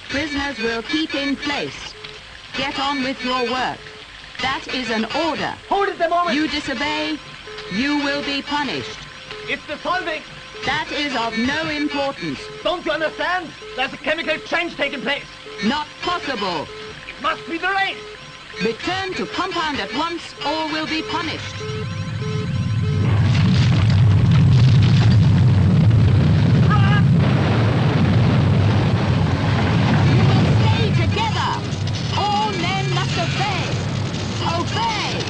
Prisoners will keep in place. Get on with your work. That is an order. Hold it a moment! You disobey, you will be punished. It's dissolving! That is of no importance. Don't you understand? There's a chemical change taking place. Not possible. It must be the race. Return to compound at once or will be punished. You will stay together. All men must obey. Obey!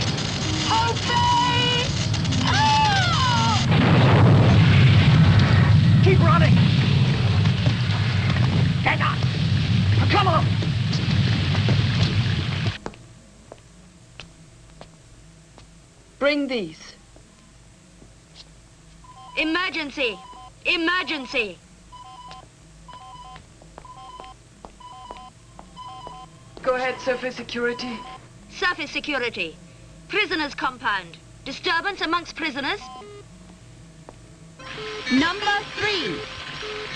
Obey! Oh! Keep running! Hang on! Now, come on! Bring these. Emergency! Emergency! Go ahead, surface security. Surface security. Prisoners compound. Disturbance amongst prisoners. Number 3.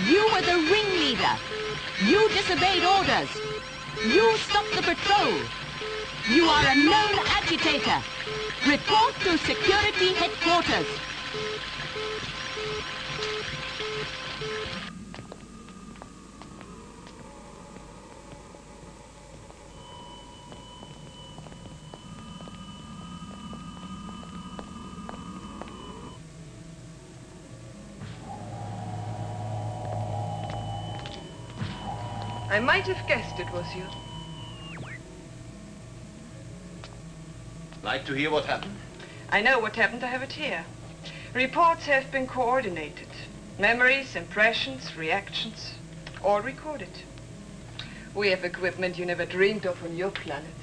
You were the ringleader. You disobeyed orders. You stopped the patrol. You are a known agitator. Report to security headquarters. I might have guessed it was you. Like to hear what happened? I know what happened. I have it here. Reports have been coordinated. Memories, impressions, reactions, all recorded. We have equipment you never dreamed of on your planet.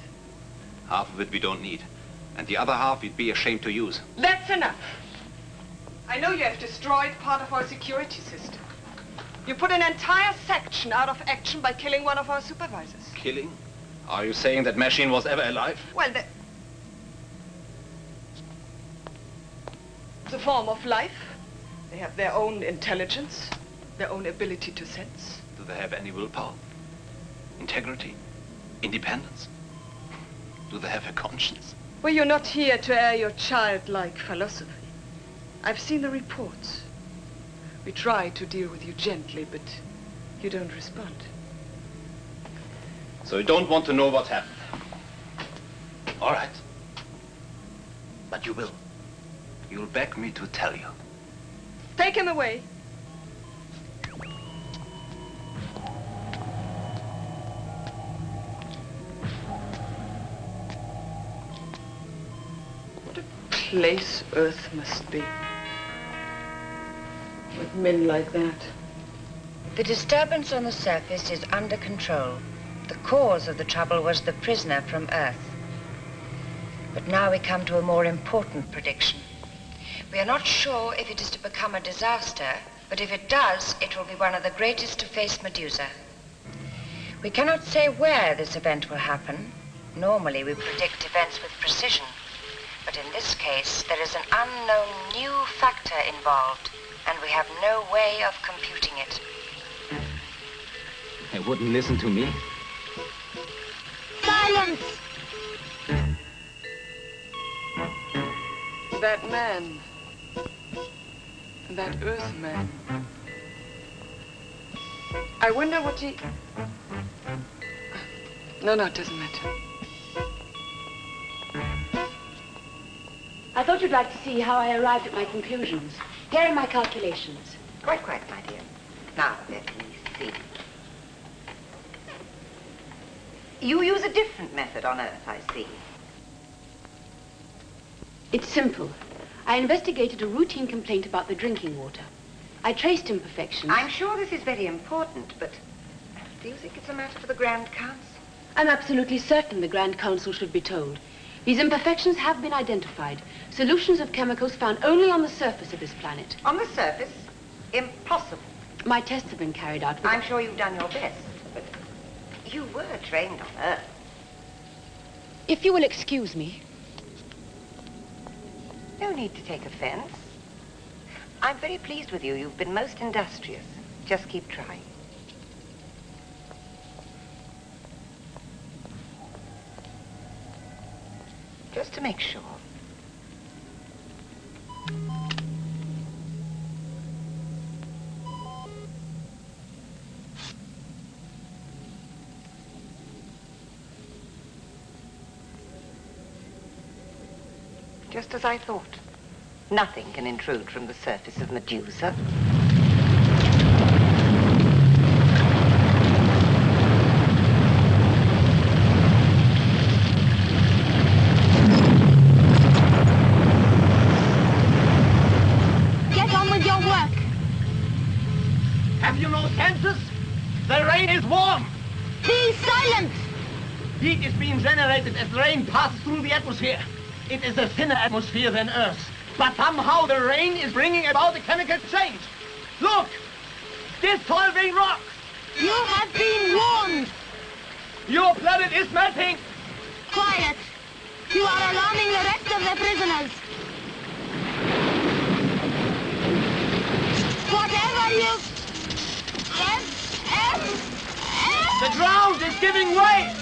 Half of it we don't need. And the other half we'd be ashamed to use. That's enough. I know you have destroyed part of our security system. You put an entire section out of action by killing one of our supervisors. Killing? Are you saying that machine was ever alive? Well, it's a form of life. They have their own intelligence, their own ability to sense. Do they have any willpower? Integrity? Independence? Do they have a conscience? Well, you're not here to air your childlike philosophy. I've seen the reports. We try to deal with you gently, but you don't respond. So you don't want to know what happened? All right. But you will. You'll beg me to tell you. Take him away. What a place Earth must be. With men like that. The disturbance on the surface is under control. The cause of the trouble was the prisoner from Earth. But now we come to a more important prediction. We are not sure if it is to become a disaster, but if it does, it will be one of the greatest to face Medusa. We cannot say where this event will happen. Normally we predict events with precision. But in this case, there is an unknown new factor involved, and we have no way of computing it. They wouldn't listen to me. Silence! That man, that Earth man, I wonder what he... No, it doesn't matter. I thought you'd like to see how I arrived at my conclusions. Here are my calculations. Quite, my dear. Now, let me see. You use a different method on Earth, I see. It's simple. I investigated a routine complaint about the drinking water. I traced imperfections. I'm sure this is very important, but do you think it's a matter for the Grand Council? I'm absolutely certain the Grand Council should be told. These imperfections have been identified. Solutions of chemicals found only on the surface of this planet. On the surface? Impossible. My tests have been carried out. I'm sure you've done your best, but you were trained on Earth. If you will excuse me. No need to take offense. I'm very pleased with you. You've been most industrious. Just keep trying. Just to make sure. Just as I thought. Nothing can intrude from the surface of Medusa. Get on with your work. Have you no senses? The rain is warm. Be silent. Heat is being generated as rain passes through the atmosphere. It is a thinner atmosphere than Earth. But somehow the rain is bringing about a chemical change. Look! Dissolving rock! You have been warned. Your planet is melting! Quiet. You are alarming the rest of the prisoners. Whatever you... The ground is giving way!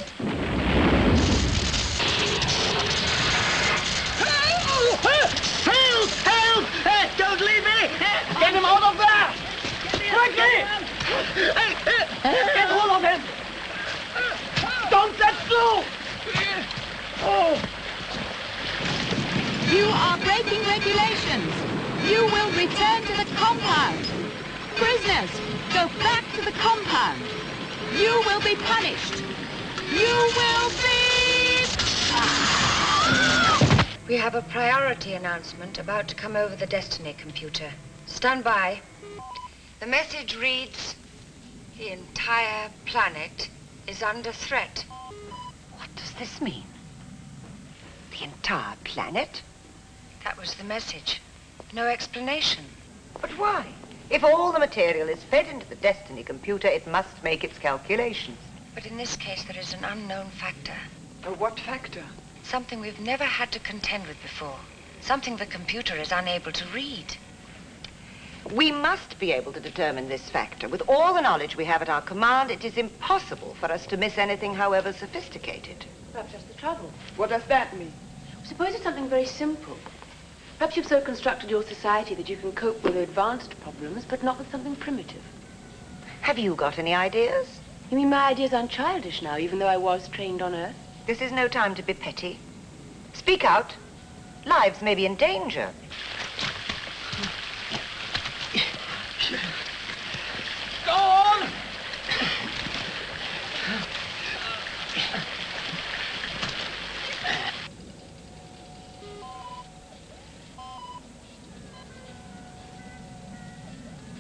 Help! Help! Don't leave me! Get him out of there! Quickly! Get hold of him! Don't let go! Oh! You are breaking regulations. You will return to the compound. Prisoners, go back to the compound. You will be punished. You will be... We have a priority announcement about to come over the Destiny computer. Stand by. The message reads, the entire planet is under threat. What does this mean? The entire planet? That was the message. No explanation. But why? If all the material is fed into the Destiny computer, it must make its calculations. But in this case, there is an unknown factor. What factor? Something we've never had to contend with before. Something the computer is unable to read. We must be able to determine this factor. With all the knowledge we have at our command, it is impossible for us to miss anything, however sophisticated. Perhaps that's the trouble. What does that mean? Suppose it's something very simple. Perhaps you've so constructed your society that you can cope with advanced problems, but not with something primitive. Have you got any ideas? You mean my ideas aren't childish now, even though I was trained on Earth? This is no time to be petty. Speak out. Lives may be in danger. Go on!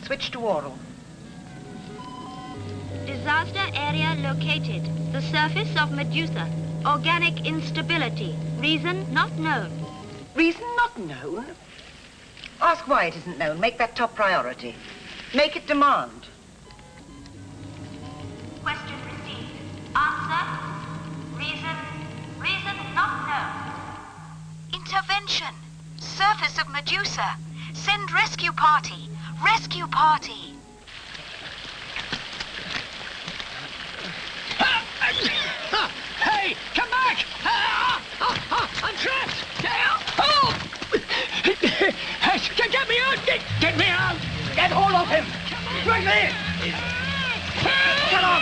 Switch to oral. Disaster area located. The surface of Medusa. Organic instability. Reason not known. Reason not known? Ask why it isn't known. Make that top priority. Make it demand. Question received. Answer. Reason not known. Intervention. Surface of Medusa. Send rescue party. Rescue party. Hey, come back! I'm trapped! Oh! Hey, get me out! Get me out! Get hold of him! Quickly! Come on!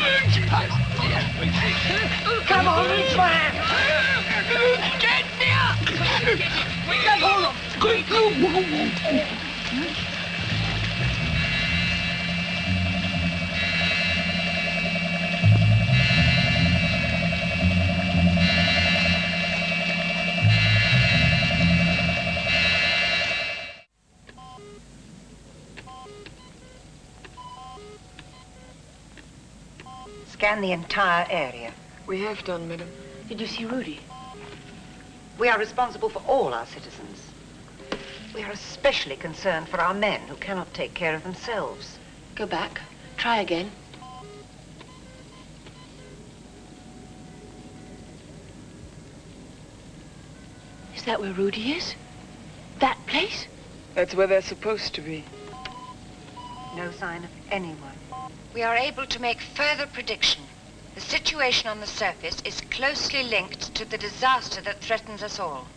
Come on, reach my hand! Get me out! Get hold of him! Scan the entire area. We have done, madam. Did you see Rudy? We are responsible for all our citizens. We are especially concerned for our men who cannot take care of themselves. Go back. Try again. Is that where Rudy is? That place? That's where they're supposed to be. No sign of anyone. We are able to make further prediction. The situation on the surface is closely linked to the disaster that threatens us all.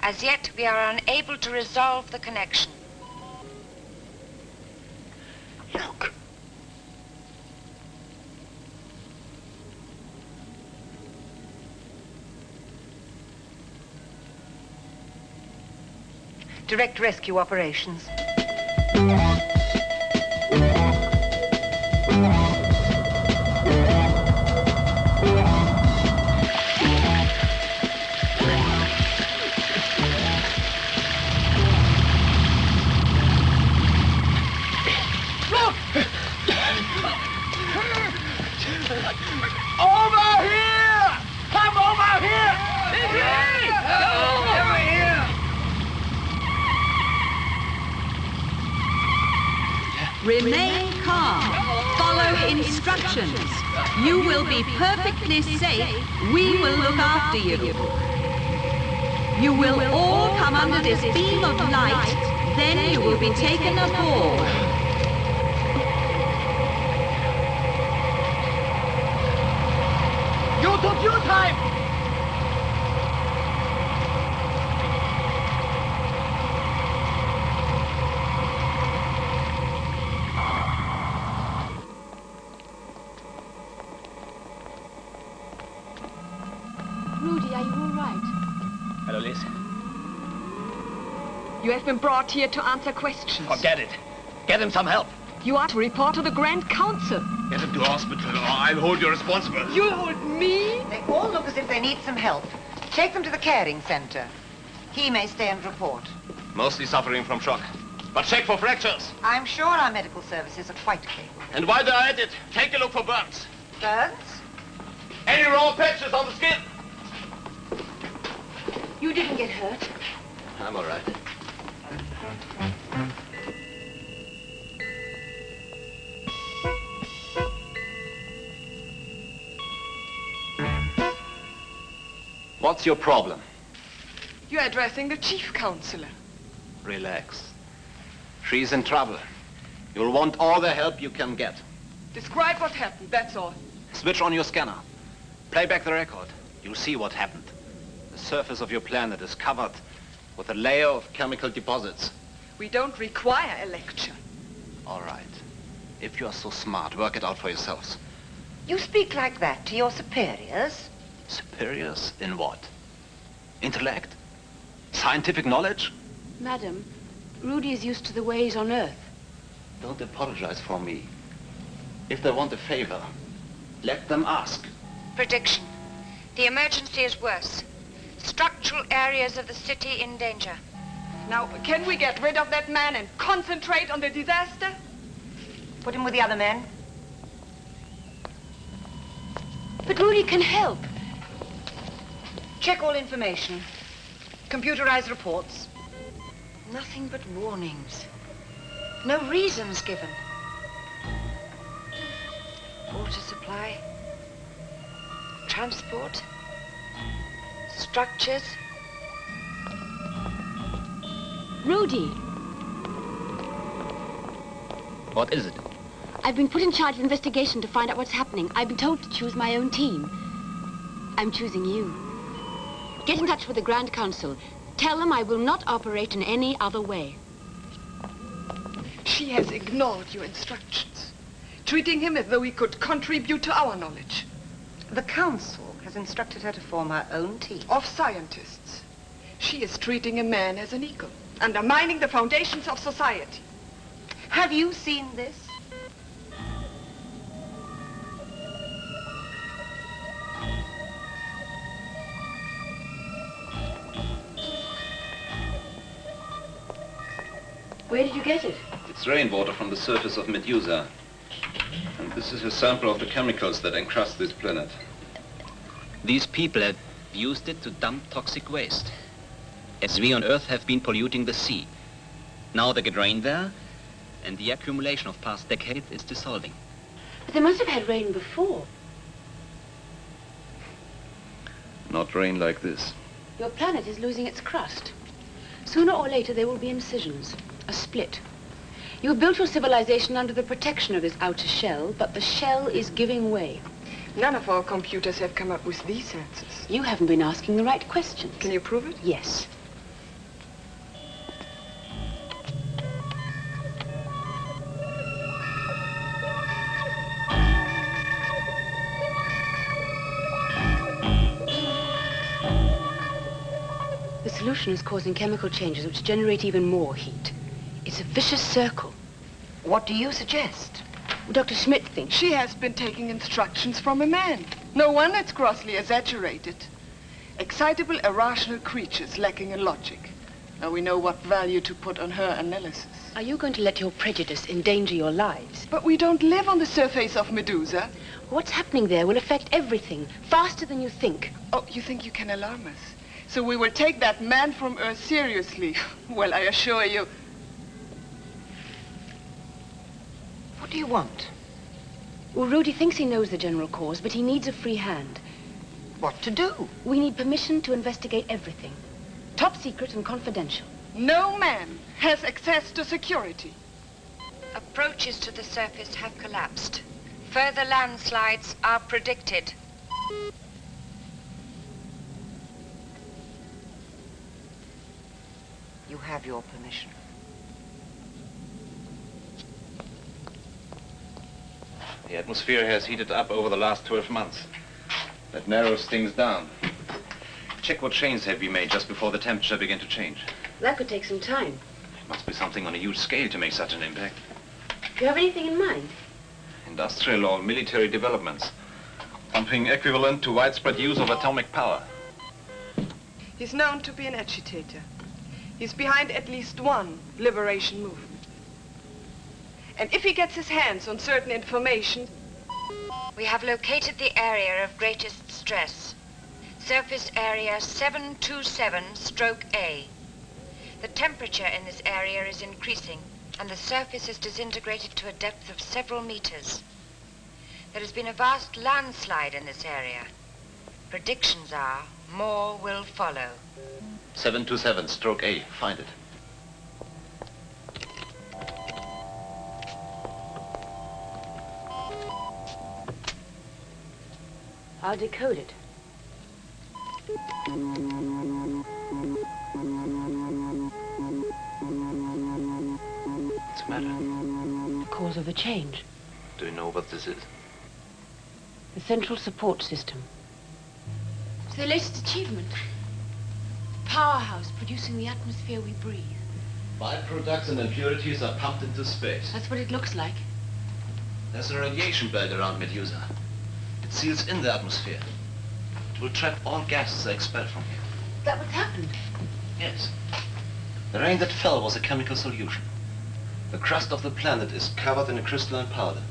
As yet, we are unable to resolve the connection. Look. Direct rescue operations. Over here! Come over here! It's me! Over here! Remain calm. Follow instructions. You will be perfectly safe. We will look after you. You will all come under this beam of light. Then you will be taken aboard. You took your time! Rudy, are you all right? Hello, Liz. You have been brought here to answer questions. Forget it. Get him some help. You are to report to the Grand Council. Get him to hospital or I'll hold you responsible. You'll hold me? They all look as if they need some help. Take them to the caring center. He may stay and report. Mostly suffering from shock. But check for fractures. I'm sure our medical services are quite capable. And while they're at it, take a look for burns. Burns? Any raw patches on the skin? You didn't get hurt. I'm all right. What's your problem? You're addressing the chief counselor. Relax. She's in trouble. You'll want all the help you can get. Describe what happened, that's all. Switch on your scanner. Play back the record. You'll see what happened. The surface of your planet is covered with a layer of chemical deposits. We don't require a lecture. All right. If you're so smart, work it out for yourselves. You speak like that to your superiors? Superiors in what? Intellect? Scientific knowledge? Madam, Rudy is used to the ways on Earth. Don't apologize for me. If they want a favor, let them ask. Prediction. The emergency is worse. Structural areas of the city in danger. Now, can we get rid of that man and concentrate on the disaster? Put him with the other men. But Rudy can help. Check all information. Computerized reports. Nothing but warnings. No reasons given. Water supply. Transport. Structures. Rudy, What is it? I've been put in charge of investigation to find out what's happening. I've been told to choose my own team. I'm choosing you. Get in touch with the Grand Council. Tell them I will not operate in any other way. She has ignored your instructions, treating him as though he could contribute to our knowledge. The council has instructed her to form her own team. Of scientists. She is treating a man as an equal, undermining the foundations of society. Have you seen this? Where did you get it? It's rainwater from the surface of Medusa. And this is a sample of the chemicals that encrust this planet. These people have used it to dump toxic waste, as we on Earth have been polluting the sea. Now they get rain there, and the accumulation of past decades is dissolving. But they must have had rain before. Not rain like this. Your planet is losing its crust. Sooner or later, there will be incisions, a split. You have built your civilization under the protection of this outer shell, but the shell is giving way. None of our computers have come up with these answers. You haven't been asking the right questions. Can you prove it? Yes. The solution is causing chemical changes which generate even more heat. It's a vicious circle. What do you suggest? Dr. Schmidt thinks... She has been taking instructions from a man. No wonder it's grossly exaggerated. Excitable, irrational creatures lacking in logic. Now we know what value to put on her analysis. Are you going to let your prejudice endanger your lives? But we don't live on the surface of Medusa. What's happening there will affect everything, faster than you think. Oh, you think you can alarm us? So we will take that man from Earth seriously. Well, I assure you. What do you want? Well, Rudy thinks he knows the general cause, but he needs a free hand. What to do? We need permission to investigate everything. Top secret and confidential. No man has access to security. Approaches to the surface have collapsed. Further landslides are predicted. You have your permission. The atmosphere has heated up over the last 12 months. That narrows things down. Check what changes have been made just before the temperature began to change. That could take some time. It must be something on a huge scale to make such an impact. Do you have anything in mind? Industrial or military developments. Something equivalent to widespread use of atomic power. He's known to be an agitator. He's behind at least one liberation movement. And if he gets his hands on certain information... We have located the area of greatest stress. Surface area 727/A. The temperature in this area is increasing, and the surface is disintegrated to a depth of several meters. There has been a vast landslide in this area. Predictions are more will follow. 727/A. Find it. I'll decode it. What's the matter? The cause of the change. Do you know what this is? The central support system. It's the latest achievement. Powerhouse producing the atmosphere we breathe. Byproducts and impurities are pumped into space. That's what it looks like. There's a radiation belt around Medusa. It seals in the atmosphere. It will trap all gases expelled from here. That what's happened? Yes. The rain that fell was a chemical solution. The crust of the planet is covered in a crystalline powder.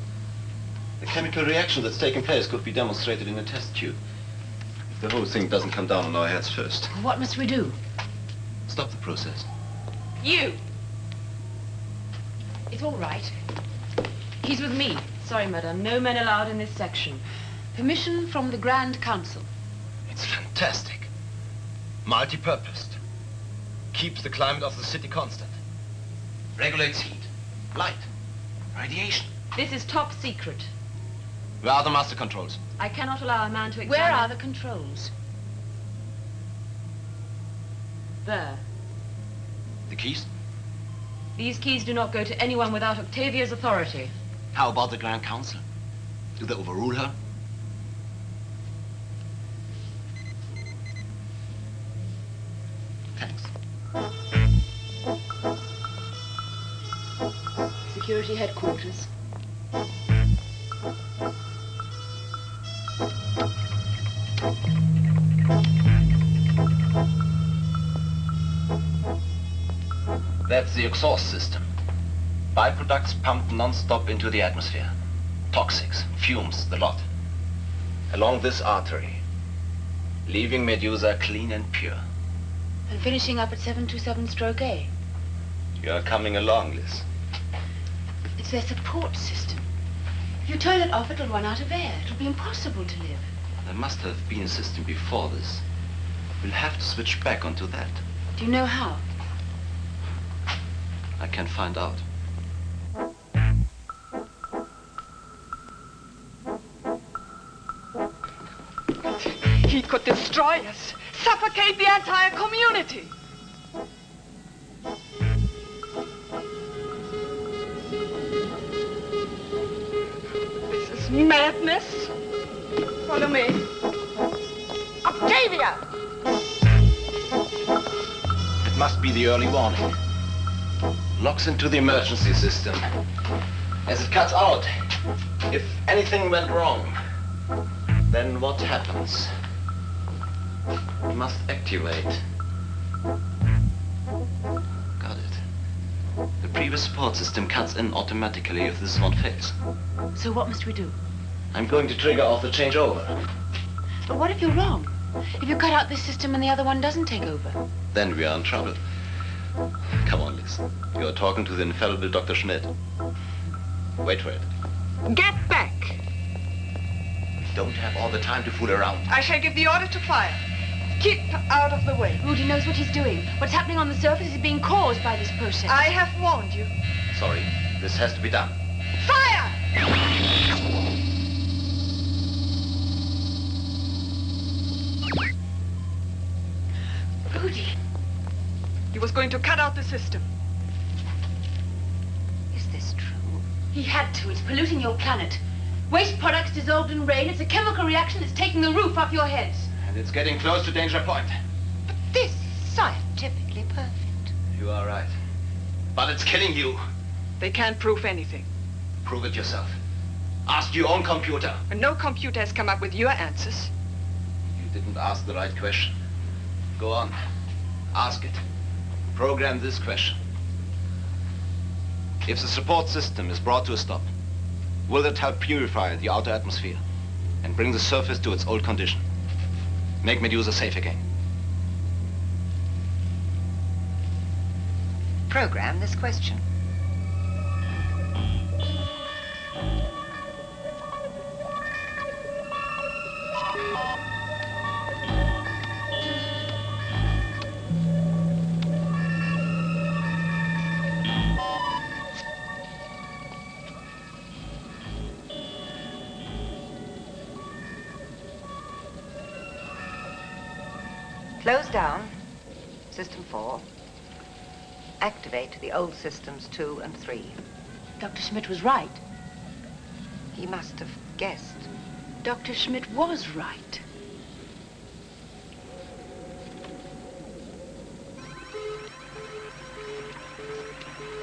The chemical reaction that's taking place could be demonstrated in a test tube. If the whole thing doesn't come down on our heads first. What must we do? Stop the process. You! It's all right. He's with me. Sorry, madam. No men allowed in this section. Permission from the Grand Council. It's fantastic. Multi-purposed. Keeps the climate of the city constant. Regulates heat, light, radiation. This is top secret. Where are the master controls? I cannot allow a man to examine... Where are the controls? There. The keys? These keys do not go to anyone without Octavia's authority. How about the Grand Council? Do they overrule her? Thanks. Security headquarters. That's the exhaust system. Byproducts pumped non-stop into the atmosphere. Toxics, fumes, the lot. Along this artery, leaving Medusa clean and pure. And finishing up at 727/A. You are coming along, Liz. It's their support system. If you turn it off, it'll run out of air. It'll be impossible to live. There must have been a system before this. We'll have to switch back onto that. Do you know how? I can find out. He could destroy us, suffocate the entire community. This is madness. Follow me. Octavia! It must be the early warning. Locks into the emergency system. As it cuts out, if anything went wrong, then what happens? It must activate. Got it. The previous support system cuts in automatically if this is one phase. So what must we do? I'm going to trigger off the changeover. But what if you're wrong? If you cut out this system and the other one doesn't take over? Then we are in trouble. Come on, Liz. You're talking to the infallible Dr. Schmidt. Wait for it. Get back. We don't have all the time to fool around. I shall give the order to fire. Keep out of the way. Rudy knows what he's doing. What's happening on the surface is being caused by this process. I have warned you. Sorry, this has to be done. Fire! Rudy. He was going to cut out the system. Is this true? He had to. It's polluting your planet. Waste products dissolved in rain. It's a chemical reaction that's taking the roof off your heads. And it's getting close to danger point. But this is scientifically perfect. You are right. But it's killing you. They can't prove anything. Prove it yourself. Ask your own computer. And no computer has come up with your answers. You didn't ask the right question. Go on. Ask it. Program this question. If the support system is brought to a stop, will it help purify the outer atmosphere and bring the surface to its old condition? Make Medusa safe again. Program this question. Close down. System 4. Activate the old systems 2 and 3. Dr. Schmidt was right. He must have guessed. Dr. Schmidt was right.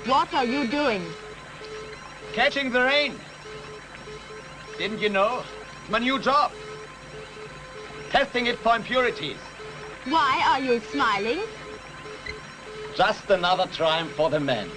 What are you doing? Catching the rain. Didn't you know? My new job. Testing it for impurities. Why are you smiling? Just another triumph for the men.